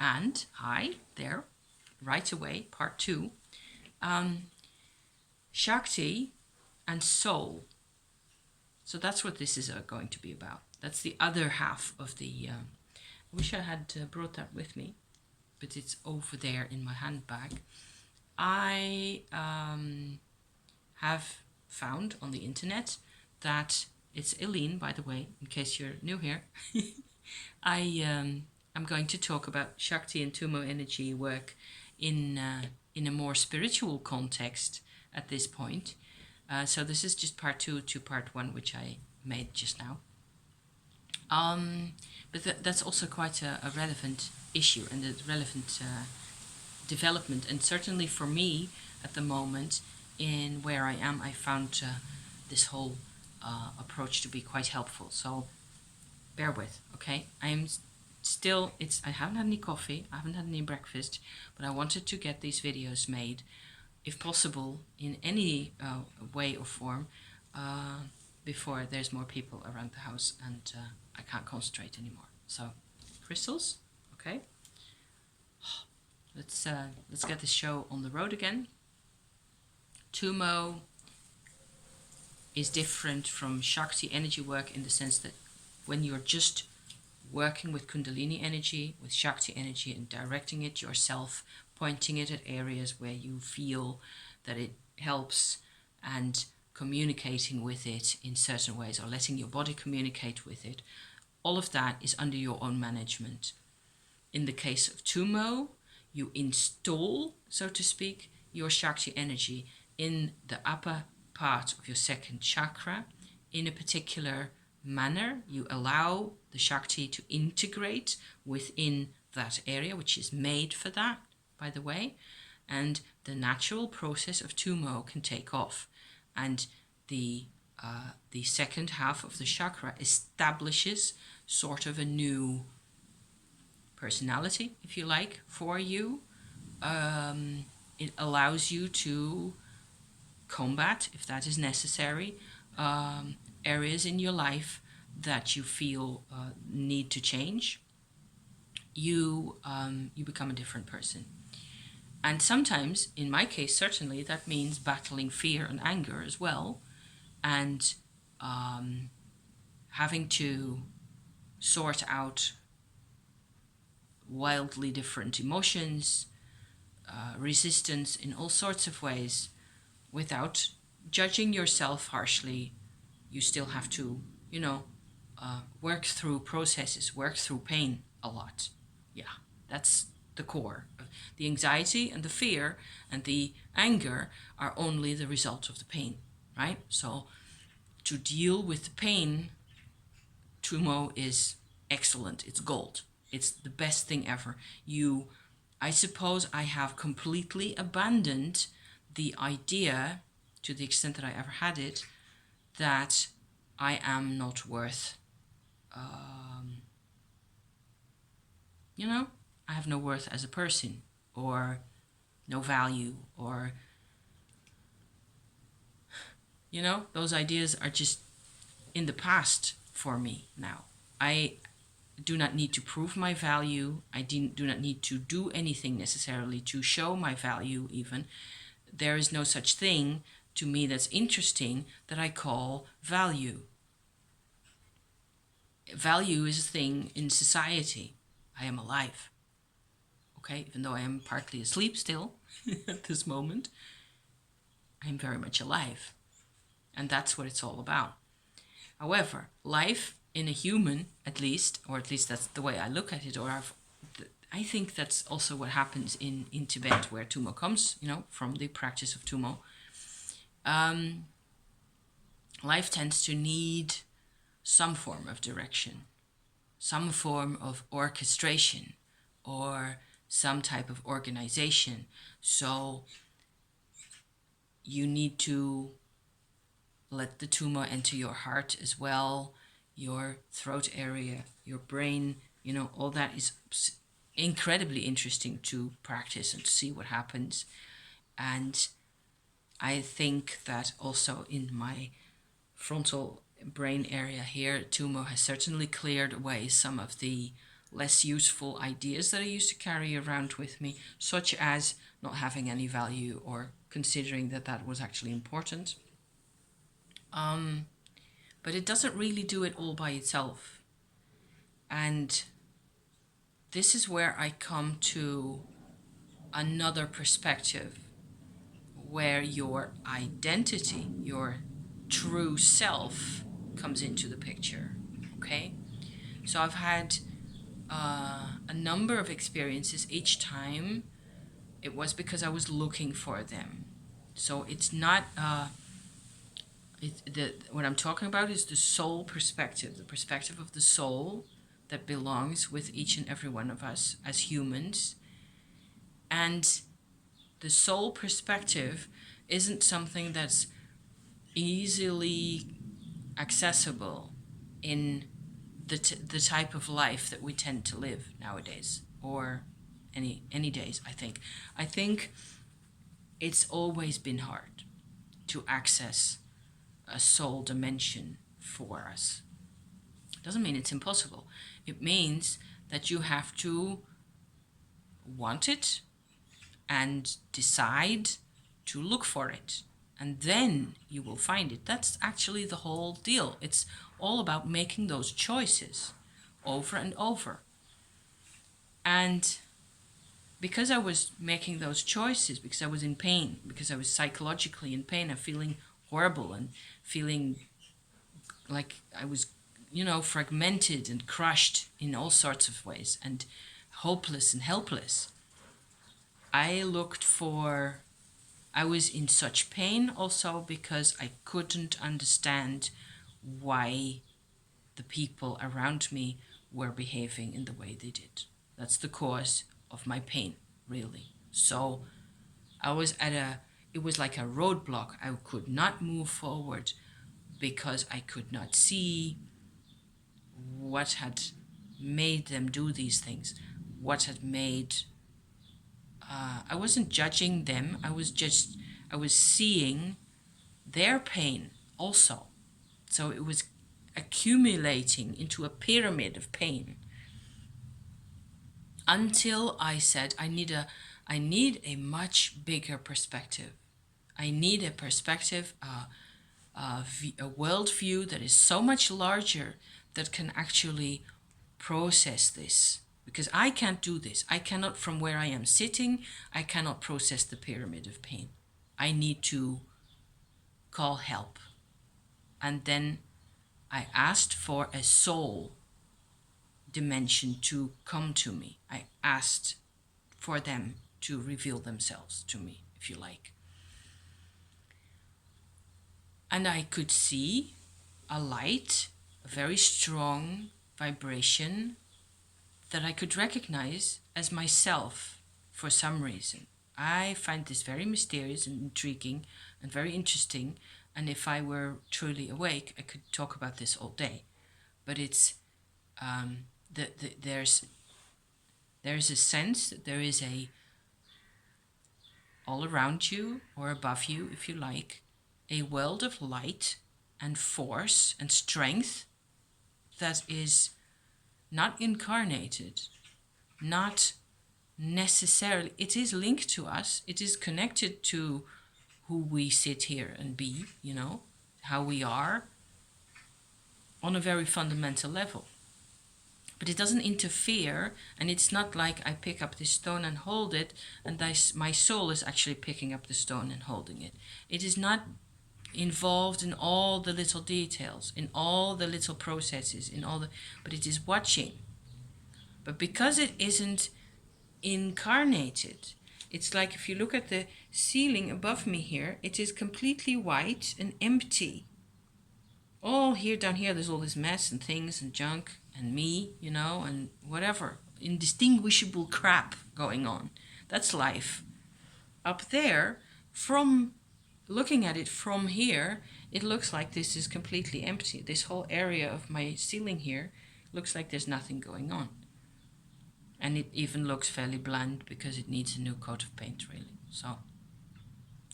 And hi there, right away, part 2. Shakti and soul. So that's what this is going to be about. That's the other half of the... I wish I had brought that with me, but it's over there in my handbag. I have found on the internet that it's Eileen, by the way, in case you're new here. I'm going to talk about Shakti and Tummo energy work in a more spiritual context at this point. So this is just part 2 to part 1, which I made just now. But that's also quite a relevant issue and a relevant development. And certainly for me at the moment, in where I am, I found this whole approach to be quite helpful. So bear with, okay? I'm still, I haven't had any coffee, I haven't had any breakfast, but I wanted to get these videos made, if possible, in any way or form, before there's more people around the house and I can't concentrate anymore. So, crystals, okay? Let's get this show on the road again. Tummo is different from Shakti energy work in the sense that when you're just working with Kundalini energy, with Shakti energy, and directing it yourself, pointing it at areas where you feel that it helps, and communicating with it in certain ways, or letting your body communicate with it, all of that is under your own management. In the case of Tummo, you install, so to speak, your Shakti energy in the upper part of your second chakra in a particular manner. You allow the Shakti to integrate within that area, which is made for that, by the way, and the natural process of Tummo can take off. And the second half of the chakra establishes sort of a new personality, if you like, for you. It allows you to combat, if that is necessary, areas in your life that you feel need to change. You become a different person. And sometimes, in my case, certainly, that means battling fear and anger as well, and having to sort out wildly different emotions, resistance in all sorts of ways, without judging yourself harshly. You still have to, work through processes, work through pain a lot. Yeah, that's the core. The anxiety and the fear and the anger are only the result of the pain, right? So to deal with the pain, Tummo is excellent. It's gold. It's the best thing ever. I suppose I have completely abandoned the idea, to the extent that I ever had it, that I am not worth, I have no worth as a person, or no value, or, those ideas are just in the past for me now. I do not need to prove my value. I do not need to do anything necessarily to show my value even. There is no such thing to me that's interesting that I call value. Value is a thing in society. I am alive. Okay, even though I am partly asleep still at this moment, I am very much alive. And that's what it's all about. However, life in a human, at least, or at least that's the way I look at it, I think that's also what happens in Tibet, where Tummo comes, from the practice of Tummo. Life tends to need some form of direction, some form of orchestration, or some type of organization. So you need to let the Tummo enter your heart as well, your throat area, your brain, all that is incredibly interesting to practice and to see what happens. And I think that also in my frontal brain area here, Tummo has certainly cleared away some of the less useful ideas that I used to carry around with me, such as not having any value or considering that that was actually important. But it doesn't really do it all by itself. And this is where I come to another perspective where your identity, your true self, comes into the picture. Okay? So I've had a number of experiences. Each time it was because I was looking for them. So it's not what I'm talking about is the soul perspective, the perspective of the soul that belongs with each and every one of us as humans. And the soul perspective isn't something that's easily accessible in the type of life that we tend to live nowadays, or any days. I think it's always been hard to access a soul dimension for us. It doesn't mean it's impossible. It means that you have to want it and decide to look for it, and then you will find it. That's actually the whole deal. It's all about making those choices over and over. And because I was making those choices, because I was in pain, because I was psychologically in pain and feeling horrible and feeling like I was, fragmented and crushed in all sorts of ways and hopeless and helpless, I was in such pain also because I couldn't understand why the people around me were behaving in the way they did. That's the cause of my pain, really. So it was like a roadblock. I could not move forward because I could not see what had made them do these things, what had made I wasn't judging them. I was seeing their pain also. So it was accumulating into a pyramid of pain until I said, I need a much bigger perspective. I need a perspective, a worldview that is so much larger that can actually process this. Because I can't do this. I cannot, from where I am sitting, I cannot process the pyramid of pain. I need to call help. And then I asked for a soul dimension to come to me. I asked for them to reveal themselves to me, if you like. And I could see a light, a very strong vibration that I could recognize as myself for some reason. I find this very mysterious and intriguing and very interesting. And if I were truly awake, I could talk about this all day. But it's there's a sense that there is all around you or above you, if you like, a world of light and force and strength that is not incarnated, not necessarily. It is linked to us. It is connected to who we sit here and be, how we are on a very fundamental level. But it doesn't interfere, and it's not like I pick up this stone and hold it, and my soul is actually picking up the stone and holding it. It is not involved in all the little details, in all the little processes, but it is watching. But because it isn't incarnated, it's like if you look at the ceiling above me here, it is completely white and empty. All here, down here, there's all this mess and things and junk and me, and whatever, indistinguishable crap going on. That's life. Up there, from looking at it from here, it looks like this is completely empty. This whole area of my ceiling here looks like there's nothing going on. And it even looks fairly bland because it needs a new coat of paint, really. So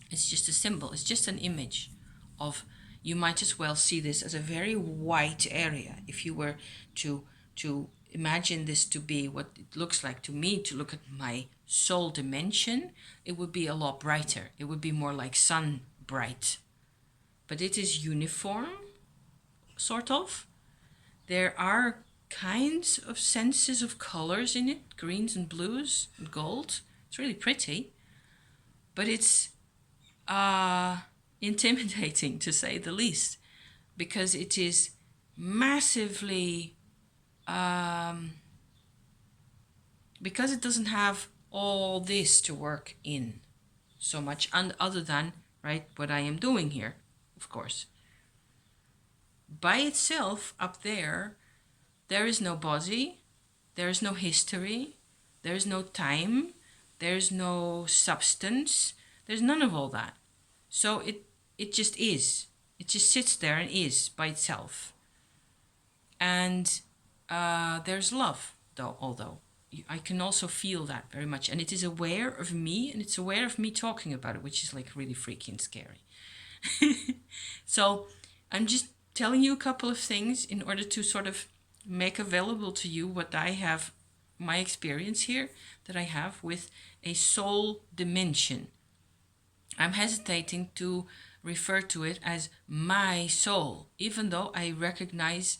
it's just a symbol. It's just an image of, you might as well see this as a very white area. If you were to imagine this to be what it looks like to me, to look at my soul dimension, it would be a lot brighter. It would be more like sun bright. But it is uniform, sort of. There are kinds of senses of colors in it, greens and blues and gold. It's really pretty. But it's intimidating, to say the least, because it is massively... because it doesn't have all this to work in so much, and other than, right, what I am doing here, of course. By itself, up there is no body, there is no history, there is no time, there's no substance, there's none of all that. So it just is. It just sits there and is by itself. And there's love, though, although I can also feel that very much. And it is aware of me, and it's aware of me talking about it, which is like really freaky and scary. So I'm just telling you a couple of things in order to sort of make available to you what I have, my experience here that I have with a soul dimension. I'm hesitating to refer to it as my soul, even though I recognize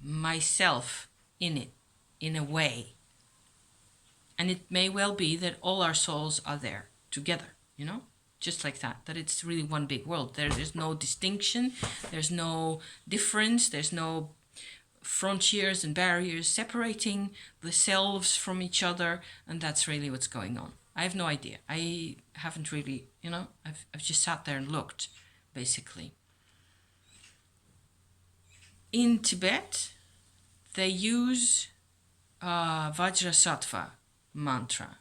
myself in it, in a way. And it may well be that all our souls are there together, you know, just like that it's really one big world. There's no distinction, there's no difference, there's no frontiers and barriers separating the selves from each other, and that's really what's going on. I have no idea. I haven't really, you know, I've just sat there and looked, basically. In Tibet, they use Vajrasattva mantra,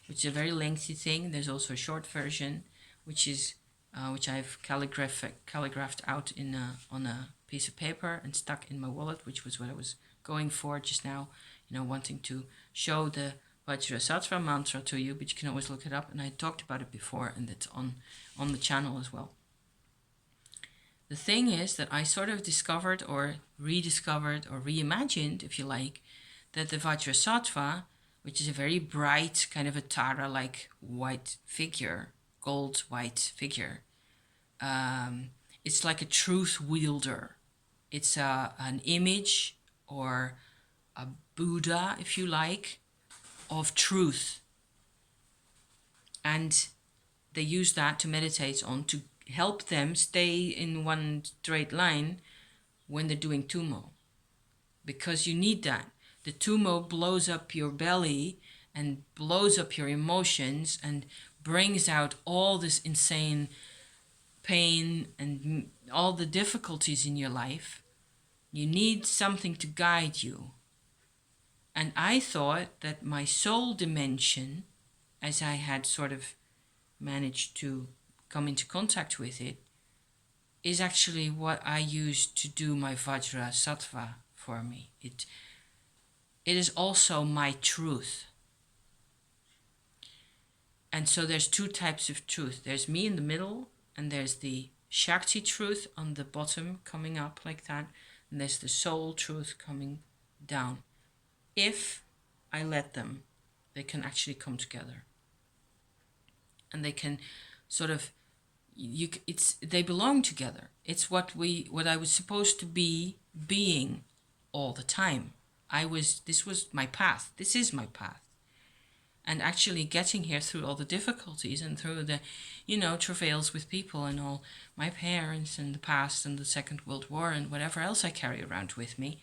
which is a very lengthy thing. There's also a short version, which I've calligraphed out on a piece of paper and stuck in my wallet, which was what I was going for just now, you know, wanting to show the Vajrasattva mantra to you, but you can always look it up, and I talked about it before, and it's on the channel as well. The thing is that I sort of discovered or rediscovered or reimagined, if you like, that the Vajrasattva, which is a very bright kind of a Tara-like white figure, gold white figure, it's like a truth wielder. It's an image or a Buddha, if you like, of truth. And they use that to meditate on, to help them stay in one straight line when they're doing Tummo. Because you need that. The Tummo blows up your belly and blows up your emotions and brings out all this insane pain and all the difficulties in your life. You need something to guide you. And I thought that my soul dimension, as I had sort of managed to come into contact with it, is actually what I use to do my Vajrasattva for me. It is also my truth. And so there's two types of truth. There's me in the middle, and there's the Shakti truth on the bottom coming up like that, and there's the soul truth coming down. If I let them, they can actually come together. And they can sort of, they belong together. It's what I was supposed to be being all the time. This was my path. This is my path. And actually getting here through all the difficulties and through the, you know, travails with people and all my parents and the past and the Second World War and whatever else I carry around with me,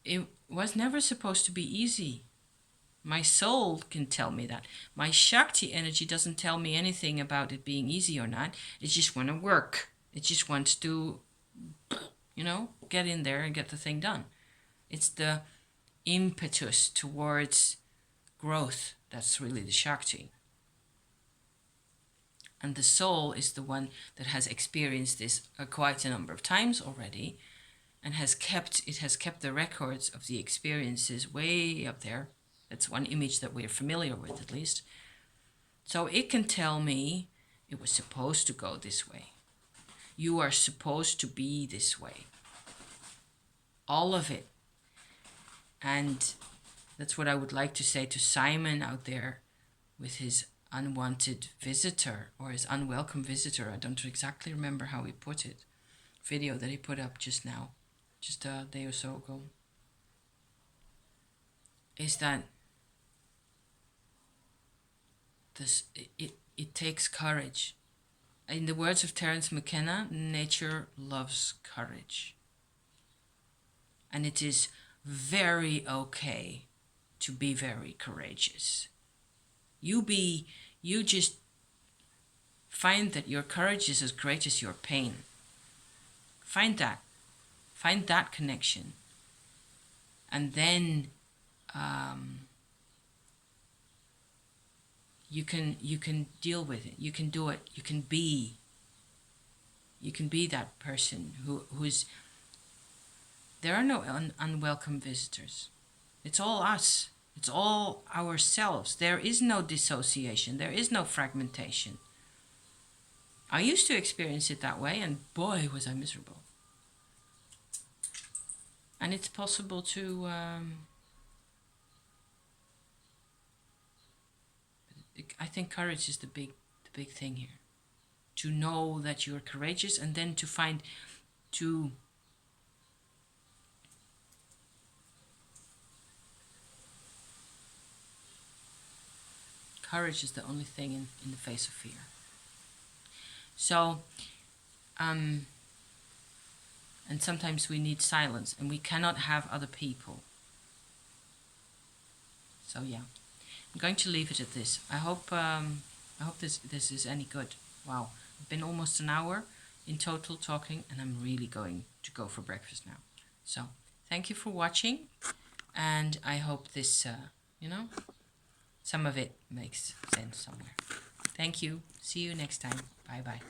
it was never supposed to be easy. My soul can tell me that. My Shakti energy doesn't tell me anything about it being easy or not. It just wants to work. It just wants to, you know, get in there and get the thing done. It's the impetus towards growth that's really the Shakti. And the soul is the one that has experienced this quite a number of times already, and has kept the records of the experiences way up there. That's one image that we're familiar with, at least. So it can tell me it was supposed to go this way. You are supposed to be this way. all of it. And that's what I would like to say to Simon out there with his unwanted visitor or his unwelcome visitor. I don't exactly remember how he put it. Video that he put up just now, just a day or so ago, is that it takes courage. In the words of Terence McKenna, nature loves courage. And it is very okay to be very courageous. You just find that your courage is as great as your pain. Find that connection. And then you can deal with it. You can do it. You can be that person who's. There are no unwelcome visitors. It's all us. It's all ourselves. There is no dissociation. There is no fragmentation. I used to experience it that way, and boy, was I miserable. And it's possible to. I think courage is the big thing here. To know that you're courageous, and then to find to. Courage is the only thing in the face of fear. So, and sometimes we need silence, and we cannot have other people. So yeah, I'm going to leave it at this. I hope this is any good. Wow, it's been almost an hour in total talking, and I'm really going to go for breakfast now. So thank you for watching, and I hope this, some of it makes sense somewhere. Thank you. See you next time. Bye bye.